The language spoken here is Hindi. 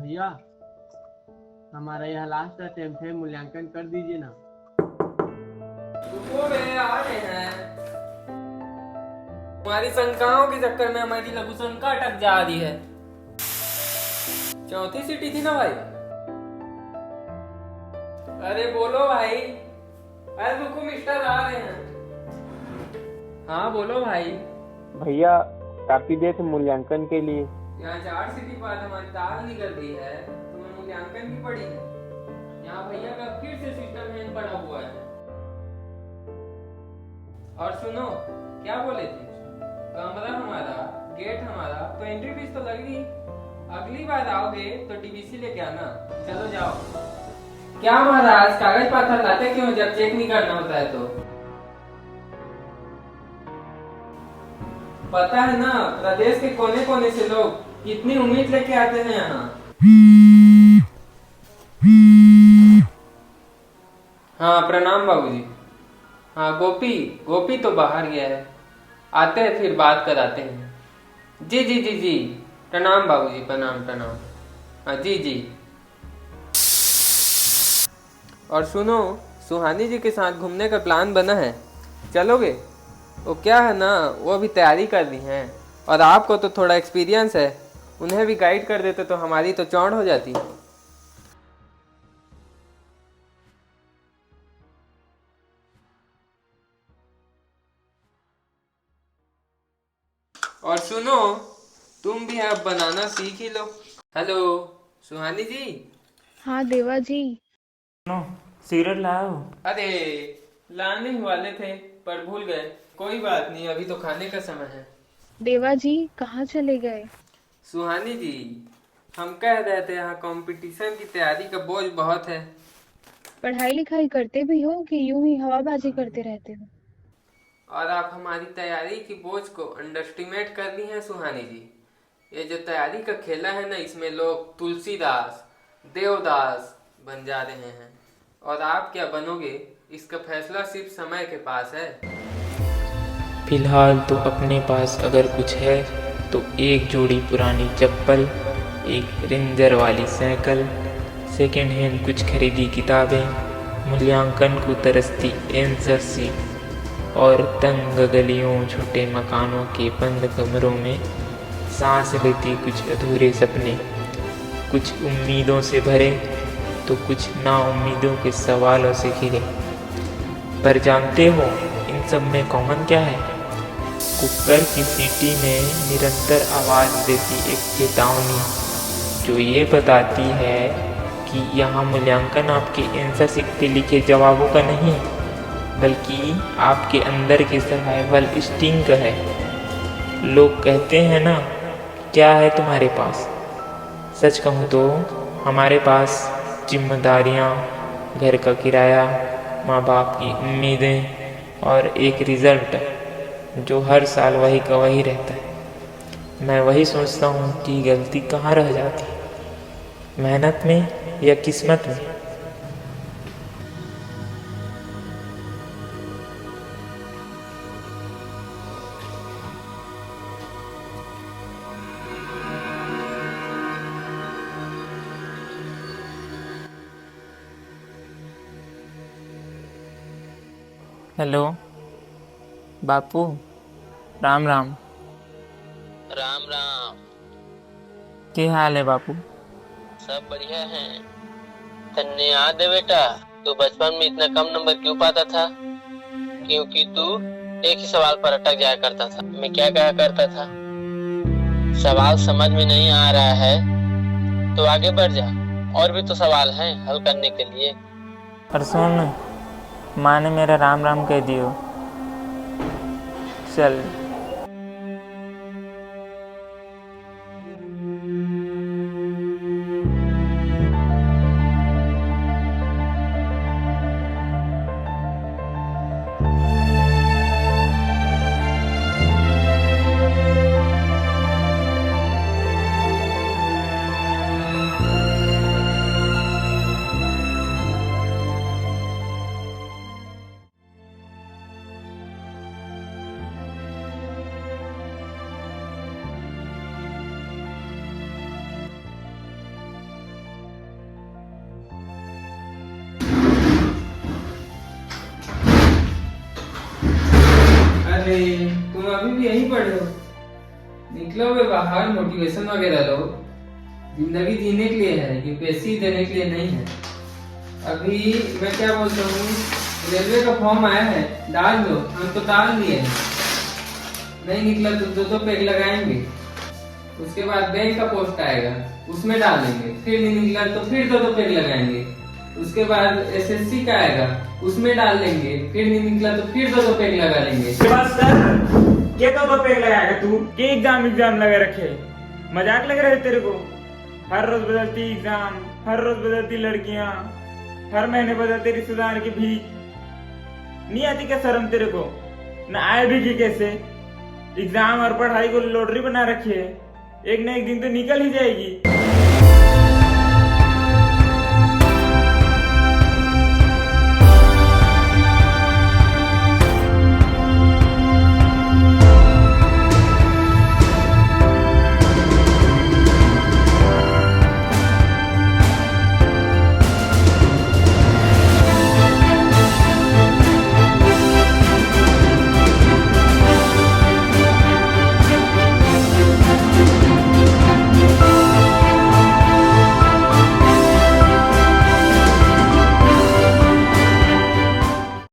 भैया, हमारा यह लास्ट अटेम्प्ट है, मूल्यांकन कर दीजिए ना। रुको बे, आ रहे हैं। तुम्हारी शंकाओं के चक्कर में हमारी लघु शंका अटक जा रही है। चौथी सीटी थी ना भाई? अरे बोलो भाई। अरे रुको, मिस्टर आ रहे हैं। हाँ बोलो भाई। भैया, काफी देर से मूल्यांकन के लिए। यहाँ 4 सीटी बाद हमारी तार निकल गई है, तुम्हें मूल्यांकन भी पड़ी है। यहाँ भैया का फिर से सिस्टम हैंग पड़ा हुआ है। और सुनो, क्या बोले थे? कमरा हमारा, गेट हमारा, तो एंट्री फीस तो लगेगी। अगली बार आओगे तो डीवीसी लेके आना। चलो जाओ। क्या महाराज, कागज पत्थर लाते क्यों जब चेक नहीं करना होता है तो? पता है ना, प्रदेश के कोने कोने से लोग कितनी उम्मीद लेके आते हैं यहाँ। हाँ प्रणाम बाबूजी। हाँ गोपी, गोपी तो बाहर गया है, आते हैं फिर बात कराते हैं। जी जी जी जी, प्रणाम बाबूजी, प्रणाम प्रणाम। हाँ जी जी। और सुनो, सुहानी जी के साथ घूमने का प्लान बना है, चलोगे? वो क्या है ना, वो अभी तैयारी कर रही हैं, और आपको तो थोड़ा एक्सपीरियंस है, उन्हें भी गाइड कर देते तो हमारी तो चौड़ हो जाती। और सुनो, तुम भी अब बनाना सीख ही लो। हेलो सुहानी जी। हाँ देवा जी। नो, सिगरेट लाओ। अरे लाने ही वाले थे पर भूल गए। कोई बात नहीं, अभी तो खाने का समय है। देवा जी कहाँ चले गए? सुहानी जी, हम कह रहे थे यहाँ कंपटीशन की तैयारी का बोझ बहुत है। पढ़ाई लिखाई करते भी हो कि यूं ही हवाबाजी करते रहते हो? और आप हमारी तैयारी की बोझ को अंडरस्टिमेट कर ली हैं सुहानी जी। ये जो तैयारी का खेला है ना, इसमें लोग तुलसीदास, देवदास बन जा रहे हैं, और आप क्या बनोगे इसका फैसला सिर्फ समय के पास है। फिलहाल तो अपने पास अगर कुछ है तो एक जोड़ी पुरानी चप्पल, एक रेंजर वाली साइकिल, सेकेंड हैंड कुछ खरीदी किताबें, मूल्यांकन को तरसती आंसर शीट और तंग गलियों, छोटे मकानों के बंद कमरों में सांस लेती कुछ अधूरे सपने, कुछ उम्मीदों से भरे तो कुछ नाउम्मीदों के सवालों से घिरे। पर जानते हो इन सब में कॉमन क्या है? कुकर की सीटी में निरंतर आवाज देती एक चेतावनी, जो ये बताती है कि यहाँ मूल्यांकन आपके आंसर शीट पे लिखे जवाबों का नहीं, बल्कि आपके अंदर के सर्वाइवल इंस्टिंक्ट का है। लोग कहते हैं ना, क्या है तुम्हारे पास? सच कहूँ तो हमारे पास जिम्मेदारियाँ, घर का किराया, माँ बाप की उम्मीदें और एक रिजल्ट जो हर साल वही का वही रहता है। मैं वही सोचता हूँ कि गलती कहाँ रह जाती है, मेहनत में या किस्मत में? हेलो बापू, राम राम। राम राम। क्या हाल है बापू? सब बढ़िया है। तन्ने याद है बेटा, तू बचपन में इतना कम नंबर क्यों पाता था? क्योंकि तू एक ही सवाल पर अटक जाया करता था। मैं क्या कहा करता था, सवाल समझ में नहीं आ रहा है तो आगे बढ़ जा, और भी तो सवाल हैं हल करने के लिए। और सुन, माँ ने मेरा राम राम कह दियो। चल। अरे तुम अभी भी यहीं पढ़े हो? निकलो बे बाहर, मोटिवेशन वगैरह लो। जिंदगी जीने के लिए है, यूपीएससी देने के लिए नहीं है। अभी मैं क्या बोलता हूँ, रेलवे का फॉर्म आया है, डाल दो। हम तो डाल दिए हैं, नहीं निकला तो दो पेग लगाएंगे। उसके बाद बैंक का पोस्ट आएगा, उसमें डालेंगे। फिर नहीं निकला तो फिर दो पेग लगाएंगे। उसके बाद एसएससी का आएगा, उसमें डाल लेंगे। फिर नहीं निकला तो फिर दो पेग लगा लेंगे। बस सर, ये तो पेग लगाएगा तू? के एग्जाम लगा रखे? मजाक लग रहा है तेरे को? हर रोज बदलती एग्जाम, हर रोज बदलती लड़कियां, हर महीने बदलते रिश्तेदार की भी। नहीं आती क्या शर्म तेरे को? न आए भी कि कैसे? एग्जाम और पढ़ाई को लॉटरी बना रखी है, एक न एक दिन तो निकल ही जाएगी।